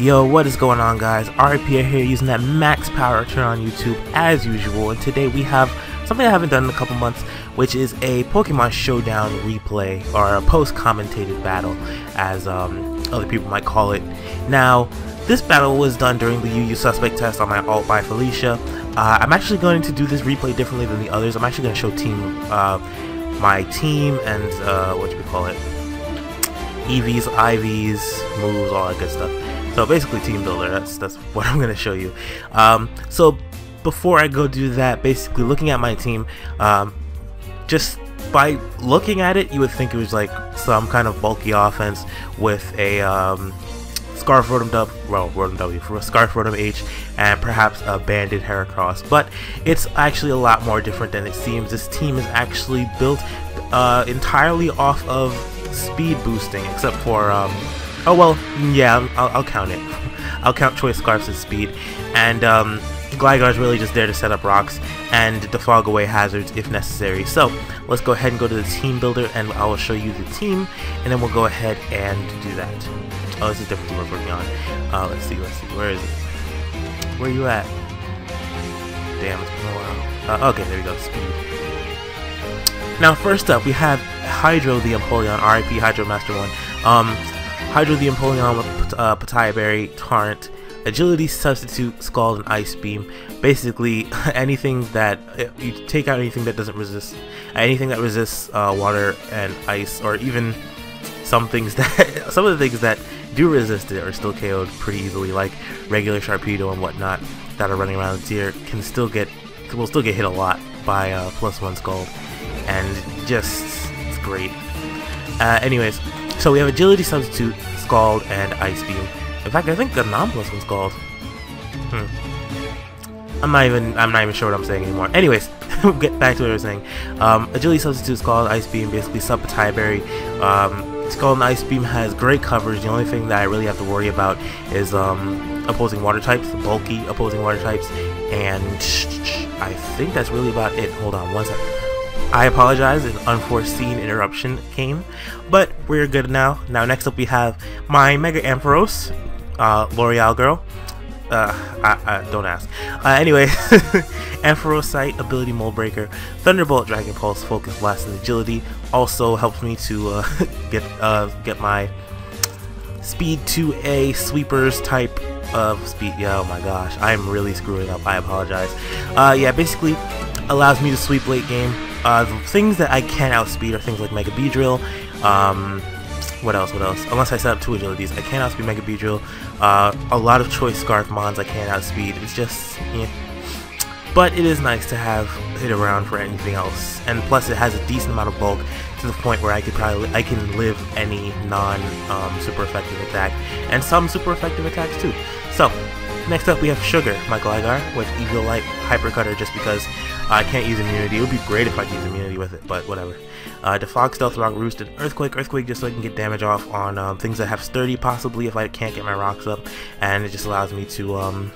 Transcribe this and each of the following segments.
Yo, what is going on, guys? R.I.Pierre here, using that max power turn on YouTube as usual, and today we have something I haven't done in a couple months, which is a Pokemon Showdown replay, or a post-commentated battle, as other people might call it. Now, this battle was done during the UU suspect test on my alt by Felicia. I'm actually going to do this replay differently than the others. I'm actually going to show my team and EVs, IVs, moves, all that good stuff. So basically team builder, that's what I'm going to show you. So before I go do that, basically looking at my team, just by looking at it, you would think it was like some kind of bulky offense with a Scarf Rotom W for a Scarf Rotom H and perhaps a banded Heracross, but it's actually a lot more different than it seems. This team is actually built entirely off of speed boosting, except for oh well, yeah, I'll count it. I'll count Choice Scarfs as speed, and Gligar's really just there to set up rocks and to fog away hazards if necessary. So let's go ahead and go to the team builder, and I will show you the team, and then we'll go ahead and do that. Oh, this is different than what we're working on. Let's see, where is it? Where are you at? Damn, it's been a while. Okay, there we go, speed. Now, first up, we have Hydro the Empoleon, R.I.P. Hydro Master 1. Hydro the Empoleon with Petaya Berry, Torrent, Agility Substitute, Scald, and Ice Beam. Basically, anything that you take out anything that doesn't resist, anything that resists water and ice, or even some of the things that do resist it are still KO'd pretty easily, like regular Sharpedo and whatnot that are running around the tier will still get hit a lot by +1 Scald, and it's great. Anyways, so we have Agility Substitute, Scald, and Ice Beam. In fact, I think the non-+1 Scald. I'm not even sure what I'm saying anymore. Anyways, we'll get back to what I was saying. Agility Substitute, Scald, Ice Beam, basically sub Petaya Berry. Scald and Ice Beam has great coverage. The only thing that I really have to worry about is opposing water types, bulky opposing water types, and I think that's really about it. Hold on one second. I apologize, an unforeseen interruption came, but we're good now. Now, next up we have my Mega Ampharos, L'Oreal girl. Don't ask. Anyway, Ampharos Sight, Ability Mold Breaker, Thunderbolt, Dragon Pulse, Focus Blast, and Agility. Also helps me to get my speed to a sweepers type of speed. Yeah, oh my gosh, I'm really screwing up. I apologize. Yeah, basically allows me to sweep late game. The things that I can outspeed are things like Mega Beedrill. What else? Unless I set up 2 agilities, I can't outspeed Mega Beedrill. A lot of Choice Scarf Mons I can't outspeed. It's just, yeah. But it is nice to have it around for anything else, and plus it has a decent amount of bulk to the point where I can live any super effective attack and some super effective attacks too. So next up we have Sugar, my Gligar, with Evil Light Hyper Cutter, just because I can't use immunity. It would be great if I could use immunity with it, but whatever. Defog, Stealth Rock, Roost, and Earthquake just so I can get damage off on things that have Sturdy, possibly, if I can't get my rocks up, and it just allows me to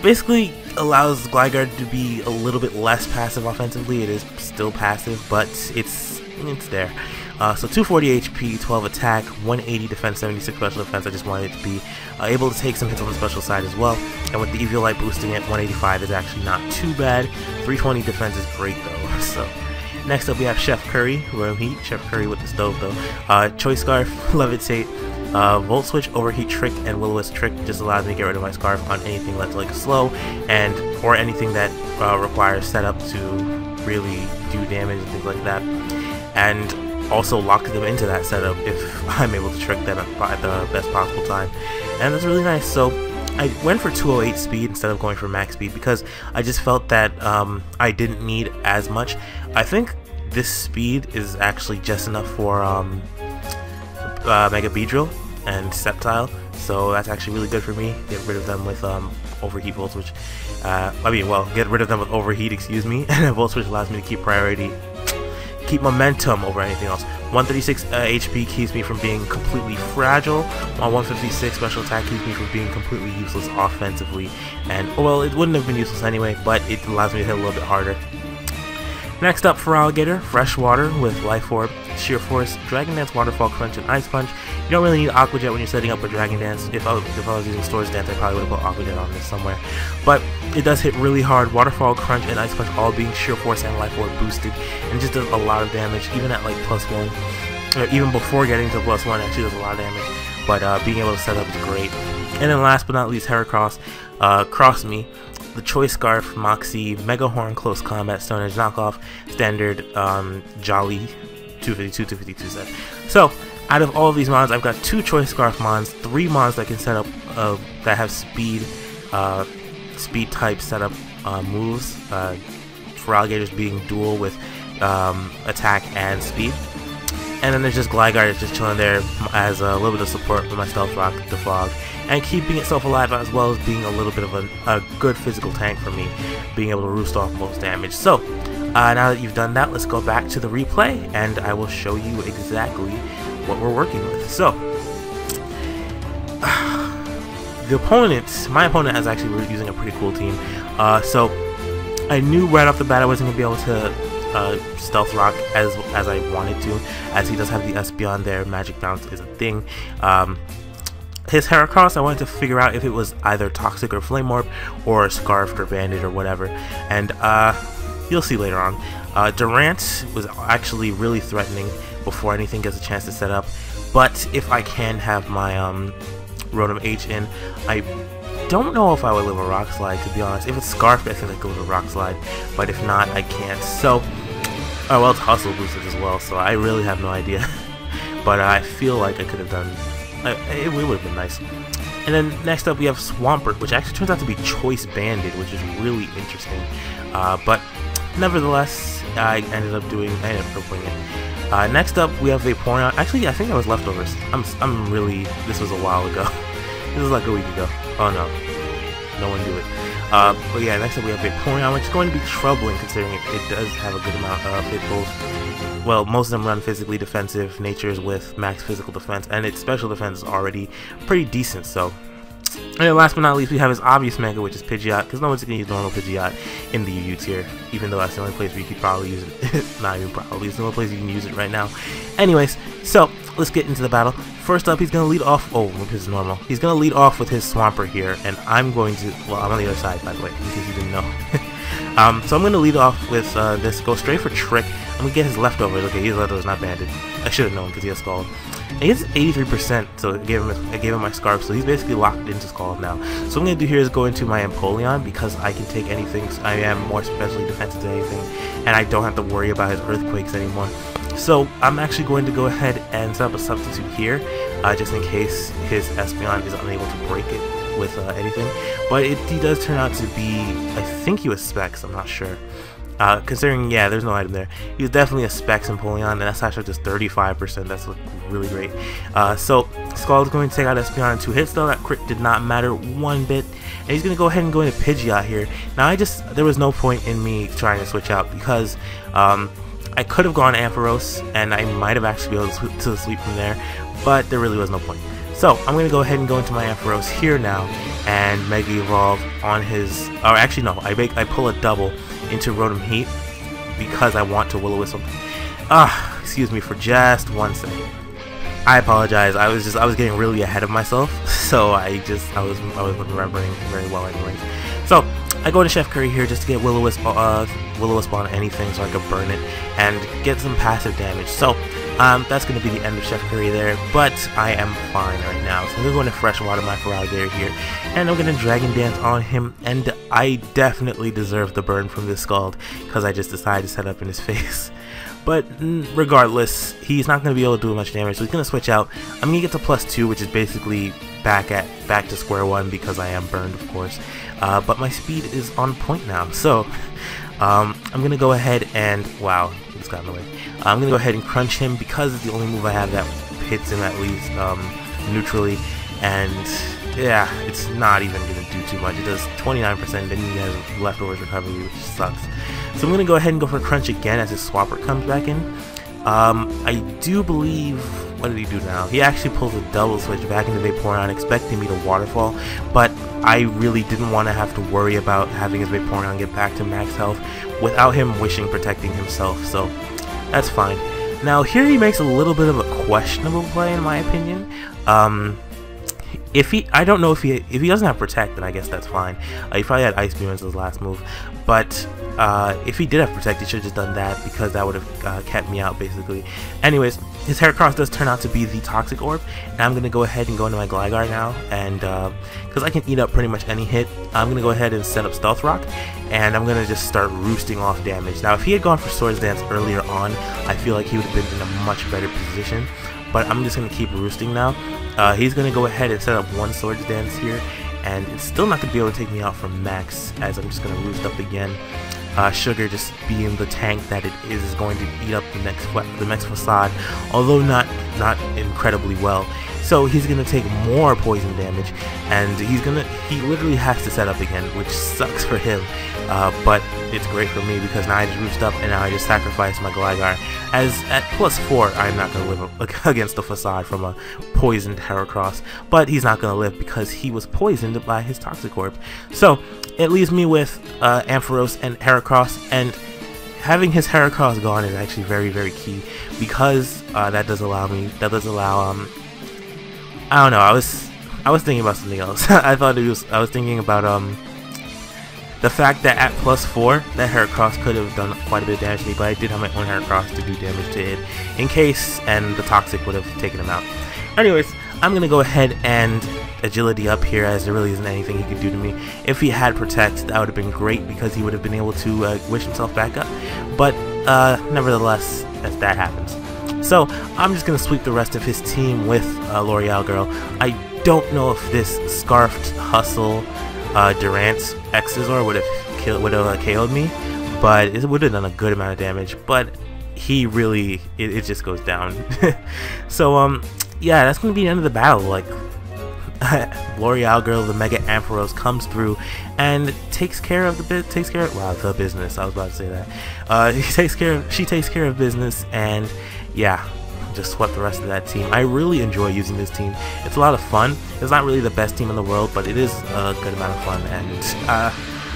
basically allows Gligar to be a little bit less passive offensively. It is still passive, but it's there. So 240 HP, 12 attack, 180 defense, 76 special defense. I just wanted it to be able to take some hits on the special side as well. And with the Evil Light boosting it, 185 is actually not too bad. 320 defense is great though. So next up we have Chef Curry, Room Heat, Chef Curry with the stove though. Choice Scarf, Levitate, Volt Switch, Overheat Trick, and Will-O-Wisp Trick just allows me to get rid of my Scarf on anything that's like slow or anything that requires setup to really do damage and things like that. And also lock them into that setup if I'm able to trick them at the best possible time, and that's really nice. So I went for 208 speed instead of going for max speed because I just felt that I didn't need as much. I think this speed is actually just enough for Mega Beedrill and Sceptile, so that's actually really good for me. Get rid of them with Overheat Volt Switch. Get rid of them with Overheat, excuse me, and Volt Switch allows me to keep momentum over anything else. 136 HP keeps me from being completely fragile, while 156 special attack keeps me from being completely useless offensively. And, well, it wouldn't have been useless anyway, but it allows me to hit a little bit harder. Next up for Alligator, Fresh Water with Life Orb, Sheer Force, Dragon Dance, Waterfall Crunch, and Ice Punch. You don't really need Aqua Jet when you're setting up a Dragon Dance. If I was using Swords Dance, I probably would have put Aqua Jet on this somewhere. But it does hit really hard. Waterfall, Crunch, and Ice Punch all being Sheer Force and Life Orb boosted, and just does a lot of damage, even at like +1. Or even before getting to +1, actually does a lot of damage. But being able to set up is great. And then last but not least, Heracross, Cross Me, the Choice Scarf, Moxie, Mega Horn, Close Combat, Stone Edge Knockoff, Standard, Jolly, 252, 252 set. So, out of all of these mons, I've got 2 Choice Scarf mons, 3 mons that can set up, that have speed type setup moves, for alligators being dual with attack and speed. And then there's just Gligar that's just chilling there as a little bit of support for my Stealth Rock, Defog, and keeping itself alive, as well as being a little bit of a good physical tank for me, being able to roost off most damage. So, now that you've done that, let's go back to the replay, and I will show you exactly what we're working with. So, my opponent is actually using a pretty cool team. So, I knew right off the bat I wasn't going to be able to Stealth Rock as I wanted to, as he does have the Espeon there. Magic Bounce is a thing. His Heracross, I wanted to figure out if it was either Toxic or Flame Orb, or Scarfed or Banded or whatever, and you'll see later on. Durant was actually really threatening before anything gets a chance to set up, but if I can have my Rotom H in, I don't know if I would live a Rock Slide, to be honest. If it's Scarfed, I think I could live a Rock Slide, but if not, I can't. So, oh well, it's Hustle boosted as well, so I really have no idea. But I feel like I could have done, it would have been nice. And then next up we have Swampert, which actually turns out to be Choice Banded, which is really interesting. But nevertheless, I ended up doing it. Next up we have Vaporeon. Actually, I think that was leftovers. This was a while ago. This was like a week ago. Oh no, no one do it. But yeah, next up we have Vaporeon, which is going to be troubling considering it does have a good amount of hit pulls. Well, most of them run physically defensive natures with max physical defense, and its special defense is already pretty decent, so. And then last but not least, we have his obvious Mega, which is Pidgeot, because no one's going to use normal Pidgeot in the UU tier, even though that's the only place where you could probably use it. Not even probably, it's the only place you can use it right now. Anyways, so, let's get into the battle. First up, he's going to lead off, this is normal. He's going to lead off with his Swampert here, and I'm going to, well, I'm on the other side, by the way, in case you didn't know. So I'm going to lead off with this, go straight for Trick. I'm going to get his leftovers. Okay, his leftovers not banded. I should have known because he has Scald. And he has 83%, so I gave him my Scarf, so he's basically locked into Scald now. So what I'm going to do here is go into my Empoleon, because I can take anything. So I am more specially defensive to anything, and I don't have to worry about his Earthquakes anymore. So I'm actually going to go ahead and set up a substitute here, just in case his Espeon is unable to break it with anything. But he does turn out to be, I think he was Specs, I'm not sure. Considering, yeah, there's no item there. He was definitely a Specs Empoleon, and that's actually just 35%. That's really great. So Scald is going to take out Espeon in 2 hits, though. That crit did not matter one bit. And he's going to go ahead and go into Pidgeot here. Now, there was no point in me trying to switch out, because I could have gone Ampharos, and I might have actually been able to sweep from there, but there really was no point. So I'm going to go ahead and go into my Ampharos here now, and Mega Evolve on his, or actually no, I pull a double into Rotom Heat, because I want to Will-O-Wisp something. Excuse me for just 1 second. I apologize, I was getting really ahead of myself, so I wasn't remembering very well anyways. So I go to Chef Curry here just to get Will-O-Wisp on anything so I could burn it and get some passive damage. So that's going to be the end of Chef Curry there, but I am fine right now. So I'm going to go into Freshwater my Feraligatr here, and I'm going to Dragon Dance on him, and I definitely deserve the burn from this Scald, because I just decided to set up in his face. But regardless, he's not going to be able to do much damage, so he's going to switch out. I'm going to get to +2, which is basically back to square one, because I am burned, of course. But my speed is on point now, so I'm going to go ahead and, wow, he just got in the way. I'm going to go ahead and Crunch him, because it's the only move I have that hits him at least neutrally, and yeah, it's not even going to do too much. It does 29%, then he has leftovers recovery, which sucks. So I'm going to go ahead and go for Crunch again as his Swampert comes back in. I do believe, what did he do now? He actually pulls a double switch back into Vaporeon, expecting me to Waterfall, but I really didn't want to have to worry about having his Vaporeon get back to max health without him protecting himself, so that's fine. Now here he makes a little bit of a questionable play in my opinion. I don't know if he doesn't have Protect, then I guess that's fine. He probably had Ice Beam as his last move, but if he did have Protect, he should have just done that, because that would have kept me out basically. Anyways, his Heracross does turn out to be the Toxic Orb, and I'm gonna go ahead and go into my Gligar now, and because I can eat up pretty much any hit, I'm gonna go ahead and set up Stealth Rock, and I'm gonna just start roosting off damage. Now, if he had gone for Swords Dance earlier on, I feel like he would have been in a much better position. But I'm just going to keep roosting now. He's going to go ahead and set up one Swords Dance here, and it's still not going to be able to take me out from max, as I'm just going to roost up again. Sugar, just being the tank that it is going to eat up the next facade, although not incredibly well. So he's going to take more poison damage, and he literally has to set up again, which sucks for him, but it's great for me, because now I just roost up, and now I just sacrifice my Gligar, as at +4 I'm not going to live against the facade from a poisoned Heracross, but he's not going to live because he was poisoned by his Toxic Orb. So it leaves me with Ampharos and Heracross, and having his Heracross gone is actually very, very key, because that does allow I don't know, I was thinking about something else. I was thinking about the fact that at +4 that Heracross could have done quite a bit of damage to me, but I did have my own Heracross to do damage to it in case, and the Toxic would have taken him out. Anyways, I'm gonna go ahead and agility up here, as there really isn't anything he could do to me. If he had Protect, that would have been great, because he would have been able to wish himself back up, but nevertheless, as that happens. So I'm just gonna sweep the rest of his team with L'Oreal Girl. I don't know if this Scarfed Hustle Durant's X's would have KO'd me, but it would have done a good amount of damage. But he really, it just goes down. So yeah, that's gonna be the end of the battle. Like, L'Oreal Girl, the Mega Ampharos, comes through and takes care of the business. I was about to say that. She takes care of business, and yeah, just swept the rest of that team. I really enjoy using this team. It's a lot of fun. It's not really the best team in the world, but it is a good amount of fun, and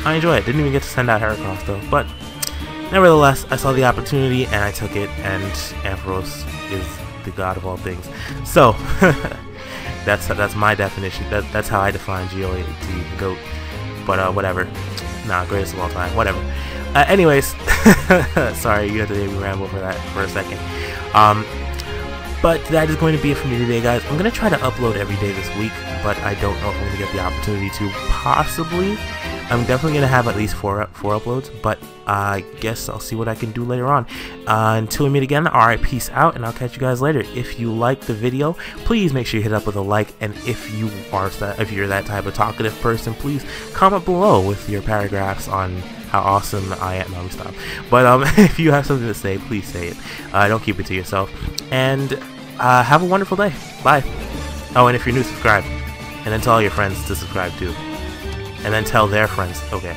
I enjoy it. Didn't even get to send out Heracross though, but nevertheless, I saw the opportunity and I took it, and Ampharos is the god of all things. So that's my definition. That's how I define GOAT, GOAT. But whatever. Nah, greatest of all time. Whatever. Anyways, sorry, you have to hear me ramble for a second. But that is going to be it for me today, guys. I'm going to try to upload every day this week, but I don't know if I'm going to get the opportunity to. Possibly. I'm definitely going to have at least four uploads, but I guess I'll see what I can do later on. Until we meet again, alright, peace out, and I'll catch you guys later. If you liked the video, please make sure you hit up with a like, and if you're that type of talkative person, please comment below with your paragraphs on how awesome I am. No, stop. But if you have something to say, please say it. Don't keep it to yourself. And have a wonderful day. Bye. Oh, and if you're new, subscribe. And then tell all your friends to subscribe too. And then tell their friends. Okay.